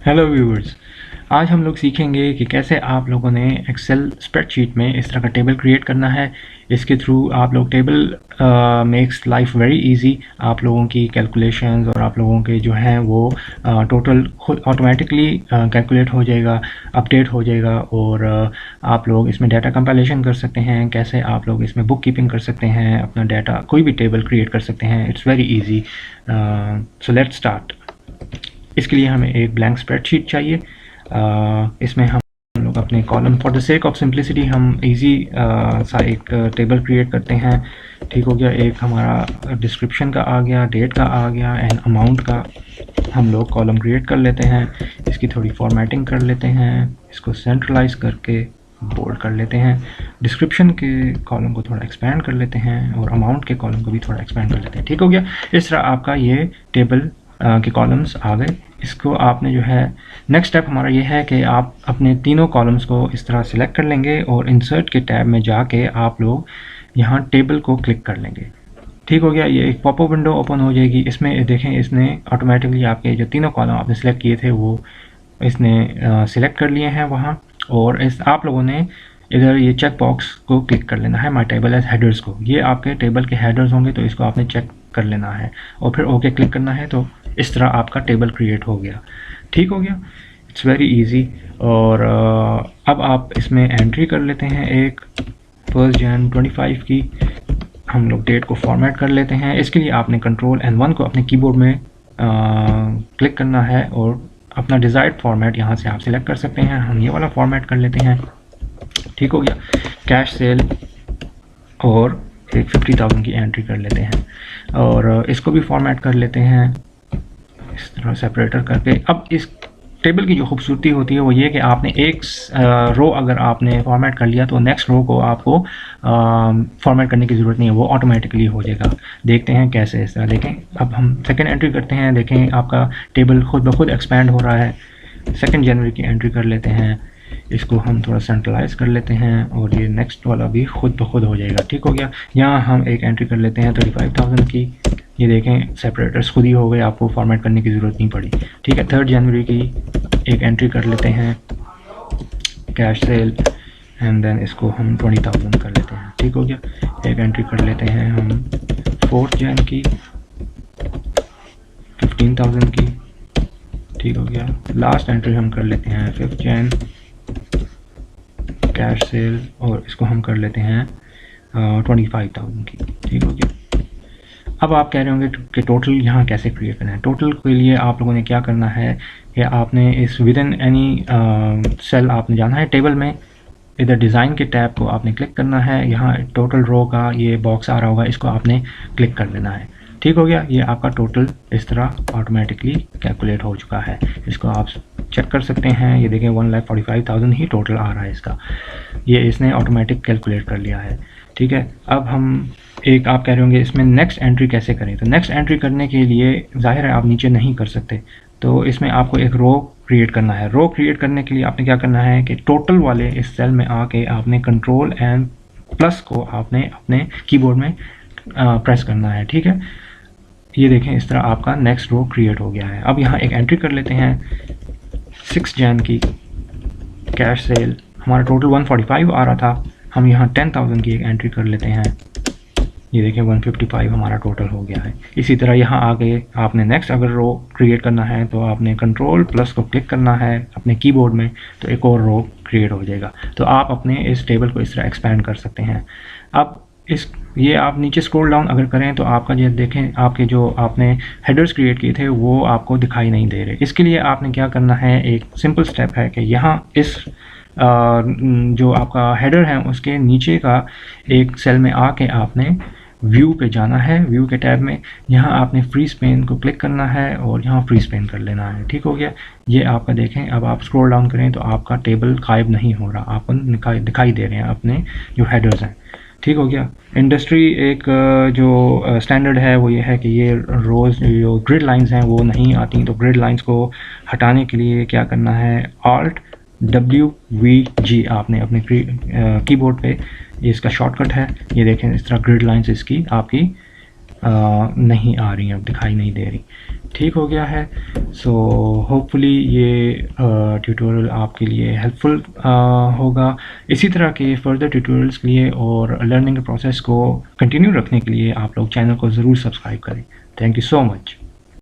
Hello viewers, आज हम लोग सीखेंगे कि कैसे आप लोगों ने एक्सेल स्प्रेडशीट में इस तरह का टेबल क्रिएट करना है। इसके थ्रू आप लोग table makes life very easy. आप लोगों की कैलकुलेशंस और आप लोगों के जो हैं वो टोटल खुद ऑटोमेटिकली कैलकुलेट हो जाएगा, अपडेट हो जाएगा और आप लोग इसमें डाटा कंपाइलेशन कर सकते हैं। कैसे आप लोग इसमें बुक कीपिंग कर सकते हैं, अपना डाटा कोई भी टेबल क्रिएट कर सकते हैं। It's very easy. So let's start. इसके लिए हमें एक ब्लैंक स्प्रेडशीट चाहिए। इसमें हम लोग अपने column for the sake of simplicity हम इजी सा एक टेबल क्रिएट करते हैं। ठीक हो गया। एक हमारा डिस्क्रिप्शन का आ गया, डेट का आ गया एंड अमाउंट का हम लोग कॉलम क्रिएट कर लेते हैं। इसकी थोड़ी फॉर्मेटिंग कर लेते हैं, इसको सेंट्रलाइज करके बोल्ड कर लेते हैं। डिस्क्रिप्शन के कॉलम को थोड़ा एक्सपैंड कर लेते हैं और अमाउंट के कॉलम को भी थोड़ा एक्सपैंड कर लेते हैं। ठीक हो गया। इस तरह आपका ये टेबल के कॉलम्स आ गए। इसको आपने जो है नेक्स्ट स्टेप हमारा ये है कि आप अपने तीनों कॉलम्स को इस तरह सिलेक्ट कर लेंगे और इंसर्ट के टैब में जाके आप लोग यहाँ टेबल को क्लिक कर लेंगे। ठीक हो गया। ये एक पॉपअप विंडो ओपन हो जाएगी। इसमें देखें, इसने ऑटोमेटिकली आपके जो तीनों कॉलम आपने सेलेक्ट किए थे वो इसने सिलेक्ट कर लिए हैं वहाँ। और इस आप लोगों ने इधर ये चेक बॉक्स को क्लिक कर लेना है, माई टेबल एज हेडर्स को। ये आपके टेबल के हेडर्स होंगे तो इसको आपने चेक कर लेना है और फिर ओके क्लिक करना है। तो इस तरह आपका टेबल क्रिएट हो गया। ठीक हो गया। It's very easy. और अब आप इसमें एंट्री कर लेते हैं एक 1 Jan 25 की। हम लोग डेट को फॉर्मेट कर लेते हैं। इसके लिए आपने कंट्रोल N1 को अपने कीबोर्ड में क्लिक करना है और अपना डिज़ायर्ड फॉर्मेट यहाँ से आप सिलेक्ट कर सकते हैं। हम ये वाला फॉर्मेट कर लेते हैं। ठीक हो गया। कैश सेल और एक 50,000 की एंट्री कर लेते हैं और इसको भी फॉर्मेट कर लेते हैं इस तरह सेपरेटर करके। अब इस टेबल की जो खूबसूरती होती है वो ये कि आपने एक रो अगर आपने फॉर्मेट कर लिया तो नेक्स्ट रो को आपको फॉर्मेट करने की ज़रूरत नहीं है, वो ऑटोमेटिकली हो जाएगा। देखते हैं कैसे। इस तरह देखें। अब हम सेकेंड एंट्री करते हैं। देखें आपका टेबल खुद ब खुद एक्सपैंड हो रहा है। 2 जनवरी की एंट्री कर लेते हैं। इसको हम थोड़ा सेंट्रलाइज कर लेते हैं और ये नेक्स्ट वाला भी खुद ब खुद हो जाएगा। ठीक हो गया। यहाँ हम एक एंट्री कर लेते हैं 35,000 की। ये देखें सेपरेटर्स खुद ही हो गए, आपको फॉर्मेट करने की ज़रूरत नहीं पड़ी। ठीक है। 3 जनवरी की एक एंट्री कर लेते हैं कैश सेल एंड देन इसको हम 20,000 कर लेते हैं। ठीक हो गया। एक एंट्री कर लेते हैं हम 4 Jan की 15,000 की। ठीक हो गया। लास्ट एंट्री हम कर लेते हैं 5 Jan कैश सेल और इसको हम कर लेते हैं 25,000 की। ठीक हो गया। अब आप कह रहे होंगे कि टोटल यहाँ कैसे क्रिएट करना है। टोटल के लिए आप लोगों ने क्या करना है कि आपने इस विद इन एनी सेल आपने जाना है टेबल में। इधर डिज़ाइन के टैब को आपने क्लिक करना है। यहाँ टोटल रो का ये बॉक्स आ रहा होगा, इसको आपने क्लिक कर लेना है। ठीक हो गया। ये आपका टोटल इस तरह ऑटोमेटिकली कैलकुलेट हो चुका है। इसको आप चेक कर सकते हैं। ये देखें 1,45,000 ही टोटल आ रहा है इसका। ये इसने ऑटोमेटिक कैलकुलेट कर लिया है। ठीक है। अब हम एक आप कह रहे होंगे इसमें नेक्स्ट एंट्री कैसे करें। तो नेक्स्ट एंट्री करने के लिए जाहिर है आप नीचे नहीं कर सकते, तो इसमें आपको एक रो क्रिएट करना है। रो क्रिएट करने के लिए आपने क्या करना है कि टोटल वाले इस सेल में आके आपने कंट्रोल एंड प्लस को आपने अपने कीबोर्ड में प्रेस करना है। ठीक है। ये देखें इस तरह आपका नेक्स्ट रो क्रिएट हो गया है। अब यहाँ एक एंट्री कर लेते हैं 6 Jan की कैश सेल। हमारा टोटल 145 आ रहा था, हम यहाँ 10,000 की एक एंट्री कर लेते हैं। ये देखें 155 हमारा टोटल हो गया है। इसी तरह यहाँ आगे आपने नेक्स्ट अगर रो क्रिएट करना है तो आपने कंट्रोल प्लस को क्लिक करना है अपने कीबोर्ड में, तो एक और रो क्रिएट हो जाएगा। तो आप अपने इस टेबल को इस तरह एक्सपैंड कर सकते हैं। अब ये आप नीचे स्क्रॉल डाउन अगर करें तो आपका जो देखें आपके जो आपने हेडर्स क्रिएट किए थे वो आपको दिखाई नहीं दे रहे। इसके लिए आपने क्या करना है, एक सिंपल स्टेप है कि यहाँ इस जो आपका हेडर है उसके नीचे का एक सेल में आके आपने व्यू पे जाना है। व्यू के टैब में यहाँ आपने फ्री स्पेन को क्लिक करना है और यहाँ फ्री स्पेन कर लेना है। ठीक हो गया। ये आपका देखें। अब आप स्क्रॉल डाउन करें तो आपका टेबल गायब नहीं हो रहा, आपको दिखाई दे रहे हैं अपने जो हेडर्स हैं। ठीक हो गया। इंडस्ट्री एक जो स्टैंडर्ड है वो ये है कि ये रोज़ जो ग्रिड लाइंस हैं वो नहीं आती, तो ग्रिड लाइंस को हटाने के लिए क्या करना है, Alt+WG आपने अपने कीबोर्ड पे, ये इसका शॉर्टकट है। ये देखें इस तरह ग्रिड लाइंस इसकी आपकी नहीं आ रही हैं, अब दिखाई नहीं दे रही। ठीक हो गया है। सो होपफुली ये ट्यूटोरियल आपके लिए हेल्पफुल होगा। इसी तरह के फर्दर ट्यूटोरियल्स के लिए और लर्निंग प्रोसेस को कंटिन्यू रखने के लिए आप लोग चैनल को ज़रूर सब्सक्राइब करें। Thank you so much.